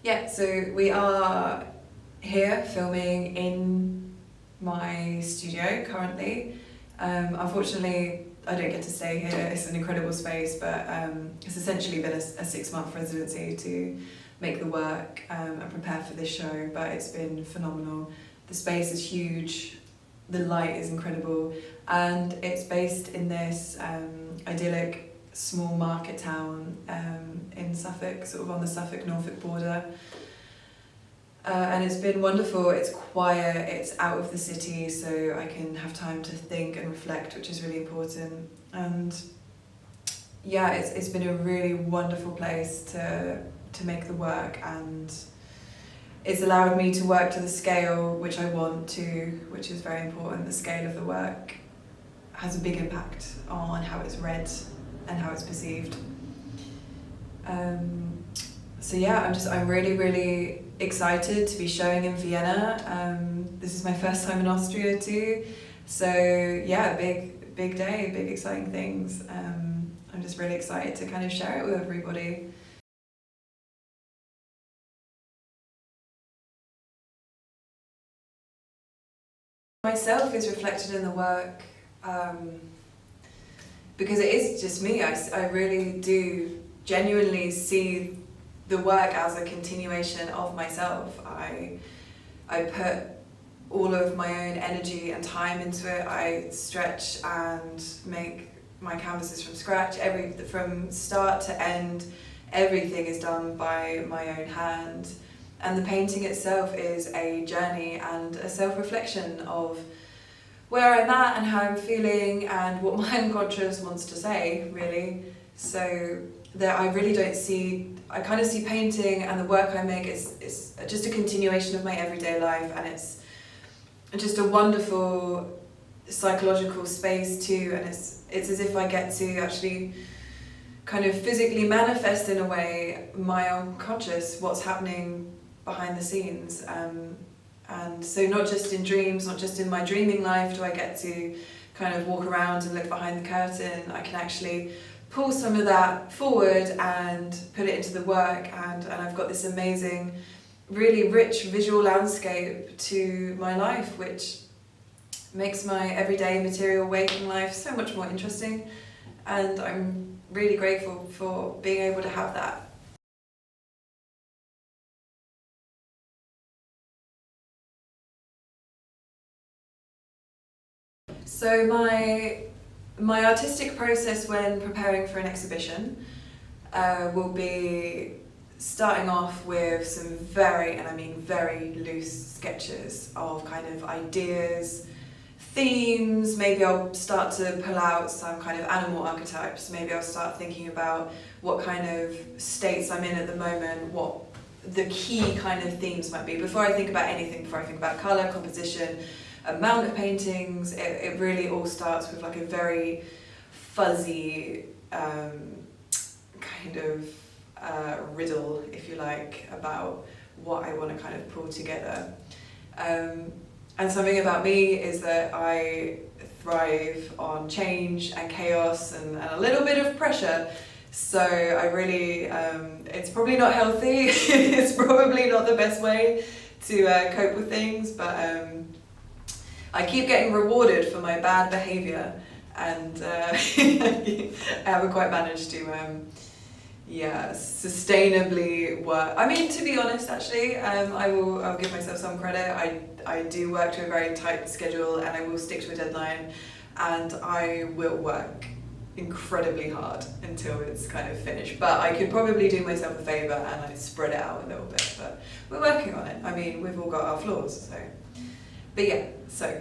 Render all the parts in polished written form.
Yeah, so we are here filming in my studio currently. Unfortunately, I don't get to stay here. It's an incredible space, but it's essentially been a 6-month residency to make the work and prepare for this show, but it's been phenomenal. The space is huge, the light is incredible, and it's based in this idyllic small market town in Suffolk, sort of on the Suffolk-Norfolk border. And it's been wonderful. It's quiet, it's out of the city, so I can have time to think and reflect, which is really important. And yeah, it's been a really wonderful place to make the work, and it's allowed me to work to the scale which I want to, which is very important. The scale of the work has a big impact on how it's read and how it's perceived. So yeah, I'm really, really excited to be showing in Vienna. This is my first time in Austria too. So yeah, big day, big exciting things. I'm just really excited to kind of share it with everybody. Myself is reflected in the work because it is just me. I really do genuinely see the work as a continuation of myself. I put all of my own energy and time into it. I stretch and make my canvases from scratch. From start to end, everything is done by my own hand. And the painting itself is a journey and a self-reflection of where I'm at and how I'm feeling and what my unconscious wants to say, really. So that I really don't see, I kind of see painting and the work I make is just a continuation of my everyday life, and it's just a wonderful psychological space too, and it's as if I get to actually kind of physically manifest in a way my unconscious, what's happening behind the scenes. And so not just in dreams, not just in my dreaming life do I get to kind of walk around and look behind the curtain. I can actually pull some of that forward and put it into the work, and I've got this amazing, really rich visual landscape to my life, which makes my everyday material waking life so much more interesting, and I'm really grateful for being able to have that. So my artistic process when preparing for an exhibition will be starting off with some very, and I mean very loose sketches of kind of ideas, themes. Maybe I'll start to pull out some kind of animal archetypes. Maybe I'll start thinking about what kind of states I'm in at the moment, what the key kind of themes might be. Before I think about anything, before I think about colour, composition, amount of paintings, it really all starts with like a very fuzzy kind of riddle, if you like, about what I want to kind of pull together. And something about me is that I thrive on change and chaos and a little bit of pressure. So I really, it's probably not healthy, it's probably not the best way to cope with things, but I keep getting rewarded for my bad behaviour, and I haven't quite managed to sustainably work. I mean, to be honest, actually, I'll give myself some credit. I do work to a very tight schedule, and I will stick to a deadline, and I will work incredibly hard until it's kind of finished. But I could probably do myself a favour and I'd spread it out a little bit, but we're working on it. I mean, we've all got our flaws, so. But yeah, so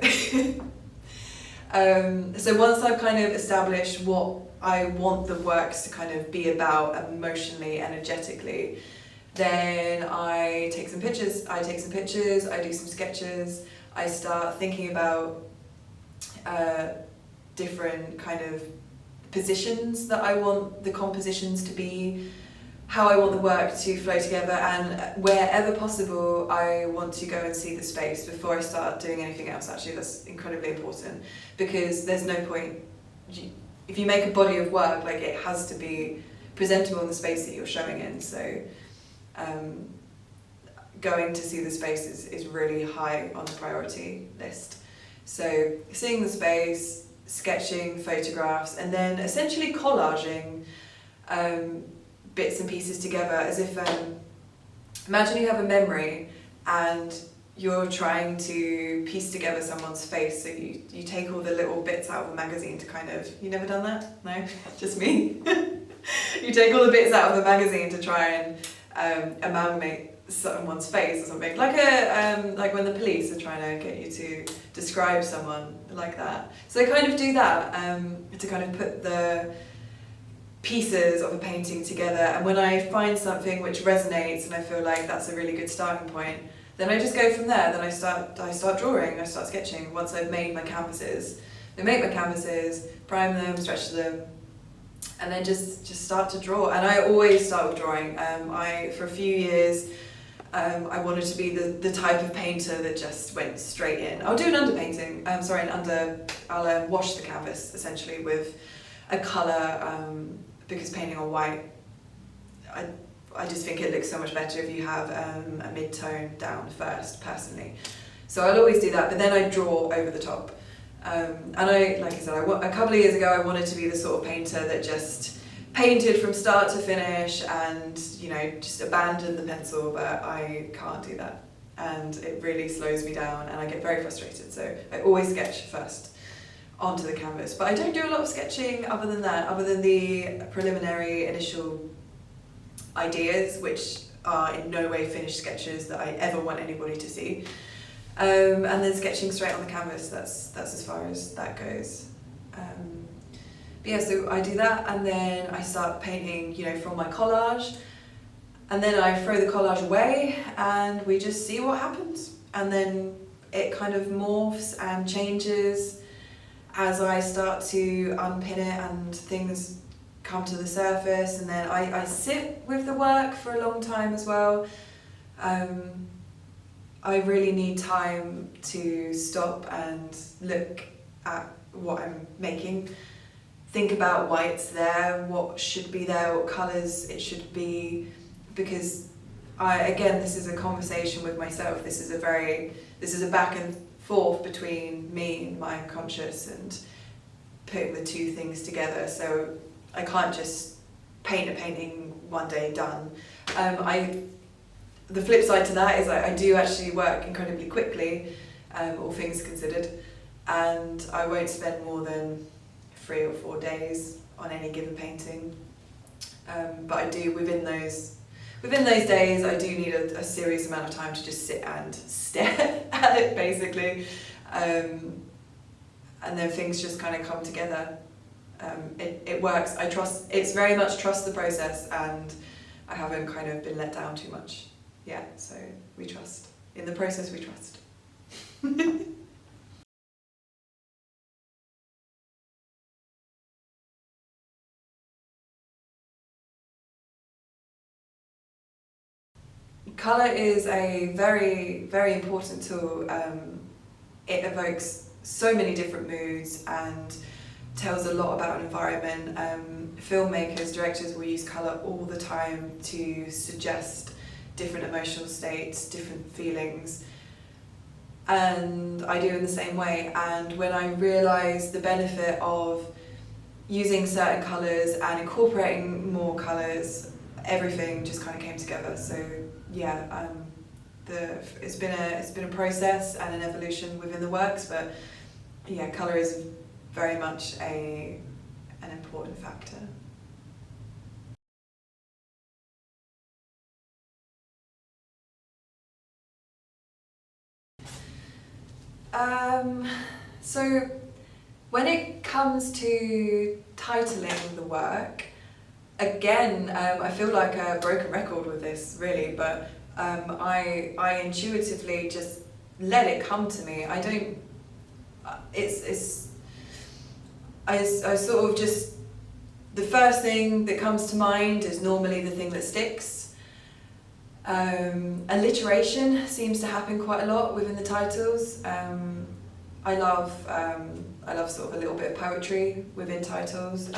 so once I've kind of established what I want the works to kind of be about emotionally, energetically, then I take some pictures, I do some sketches, I start thinking about different kind of positions that I want the compositions to be, how I want the work to flow together, and wherever possible I want to go and see the space before I start doing anything else. Actually, that's incredibly important, because there's no point, if you make a body of work, like, it has to be presentable in the space that you're showing in. So going to see the space is really high on the priority list. So seeing the space, sketching photographs, and then essentially collaging bits and pieces together as if, imagine you have a memory and you're trying to piece together someone's face, so you take all the little bits out of a magazine to kind of, you never done that? No? Just me? You take all the bits out of the magazine to try and amalgamate someone's face or something, like when the police are trying to get you to describe someone, like that. So I kind of do that to kind of put the pieces of a painting together, and when I find something which resonates and I feel like that's a really good starting point, then I just go from there. Then I start drawing, I start sketching. Once I've made my canvases, I make my canvases, prime them, stretch them, and then just start to draw. And I always start with drawing. For a few years, I wanted to be the type of painter that just went straight in. I'll do an underpainting. I'll wash the canvas essentially with a colour, because painting on white, I just think it looks so much better if you have a mid-tone down first, personally. So I'll always do that, but then I draw over the top. And like I said, a couple of years ago I wanted to be the sort of painter that just painted from start to finish and, just abandoned the pencil, but I can't do that. And it really slows me down and I get very frustrated. So I always sketch first onto the canvas. But I don't do a lot of sketching other than that, other than the preliminary initial ideas, which are in no way finished sketches that I ever want anybody to see. And then sketching straight on the canvas, that's as far as that goes. But yeah, so I do that, and then I start painting, from my collage, and then I throw the collage away, and we just see what happens. And then it kind of morphs and changes as I start to unpin it and things come to the surface, and then I sit with the work for a long time as well. I really need time to stop and look at what I'm making, think about why it's there, what should be there, what colours it should be, because this is a conversation with myself. This is a back and forth between me and my unconscious and putting the two things together. So I can't just paint a painting one day, done. The flip side to that is I do actually work incredibly quickly, all things considered, and I won't spend more than 3 or 4 days on any given painting. But I do, within those days, I do need a serious amount of time to just sit and stare at it, basically. And then things just kind of come together. It works. It's very much trust the process, and I haven't kind of been let down too much. Yeah, so we trust. In the process, we trust. Colour is a very, very important tool. It evokes so many different moods and tells a lot about an environment. Filmmakers, directors will use colour all the time to suggest different emotional states, different feelings, and I do in the same way. And when I realised the benefit of using certain colours and incorporating more colours, everything just kind of came together. So yeah, it's been a process and an evolution within the works, but yeah, colour is very much an important factor. So when it comes to titling the work, again, I feel like a broken record with this, really, but I intuitively just let it come to me. I don't, I sort of just, the first thing that comes to mind is normally the thing that sticks. Alliteration seems to happen quite a lot within the titles. I love sort of a little bit of poetry within titles.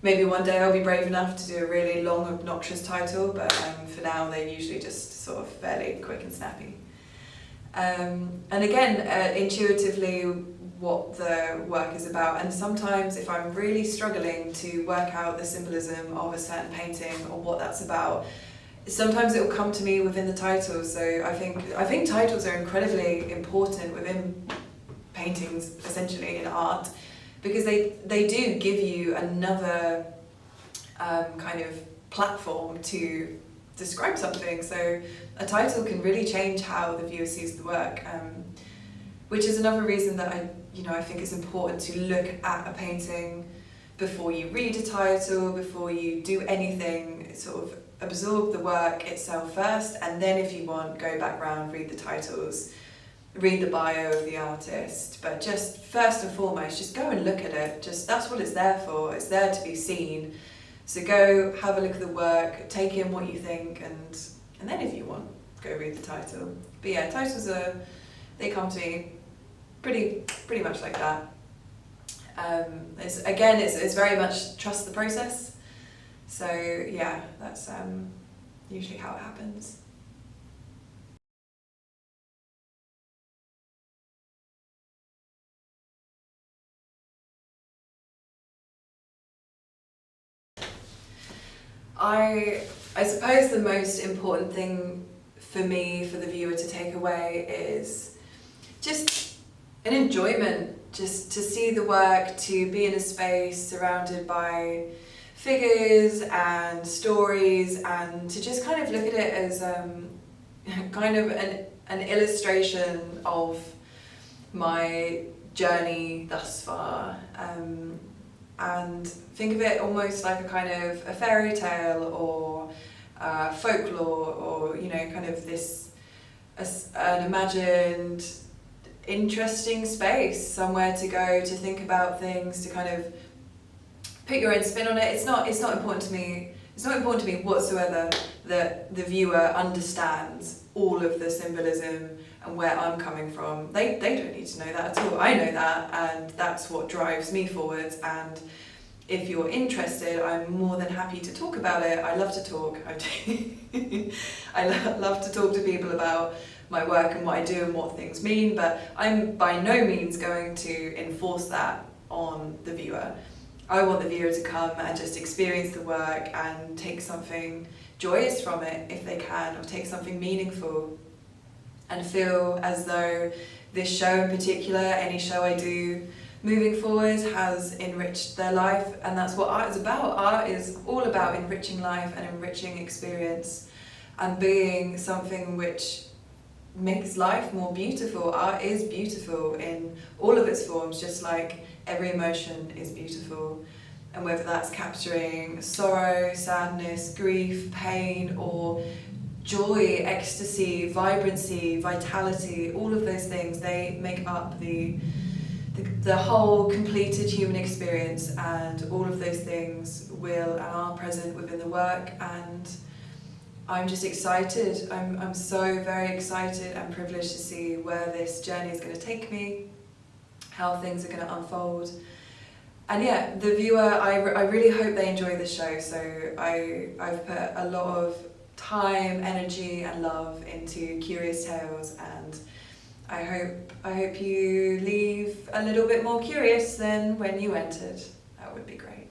maybe one day I'll be brave enough to do a really long, obnoxious title, but for now they're usually just sort of fairly quick and snappy. And again, intuitively what the work is about, and sometimes if I'm really struggling to work out the symbolism of a certain painting or what that's about, sometimes it will come to me within the title. So I think titles are incredibly important within paintings, essentially in art, because they do give you another kind of platform to describe something. So a title can really change how the viewer sees the work, which is another reason that I think it's important to look at a painting before you read a title, before you do anything, sort of absorb the work itself first, and then if you want, go back round, read the titles, read the bio of the artist. But just first and foremost, just go and look at it. Just that's what it's there for. It's there to be seen. So go have a look at the work, take in what you think, and then if you want, go read the title. But yeah, titles they come to me pretty much like that. It's very much trust the process. So yeah, that's usually how it happens. I suppose the most important thing for me, for the viewer to take away, is just an enjoyment, just to see the work, to be in a space surrounded by figures and stories, and to just kind of look at it as kind of an illustration of my journey thus far, and think of it almost like a kind of a fairy tale or folklore, or kind of this an imagined interesting space, somewhere to go to think about things, to kind of put your own spin on it. It's not important to me. It's not important to me whatsoever that the viewer understands all of the symbolism and where I'm coming from. They don't need to know that at all. I know that, and that's what drives me forwards. And if you're interested, I'm more than happy to talk about it. I love to talk. I love to talk to people about my work and what I do and what things mean, but I'm by no means going to enforce that on the viewer. I want the viewer to come and just experience the work and take something joyous from it if they can, or take something meaningful, and feel as though this show in particular, any show I do moving forward, has enriched their life. And that's what art is about. Art is all about enriching life and enriching experience and being something which makes life more beautiful. Art is beautiful in all of its forms, just like every emotion is beautiful. And whether that's capturing sorrow, sadness, grief, pain, or joy, ecstasy, vibrancy, vitality, all of those things, they make up the whole completed human experience, and all of those things will and are present within the work. And I'm just excited. I'm so very excited and privileged to see where this journey is going to take me, how things are going to unfold. And yeah, the viewer, I really hope they enjoy the show. So I've put a lot of time, energy and love into Curious Tales, and I hope you leave a little bit more curious than when you entered. That would be great.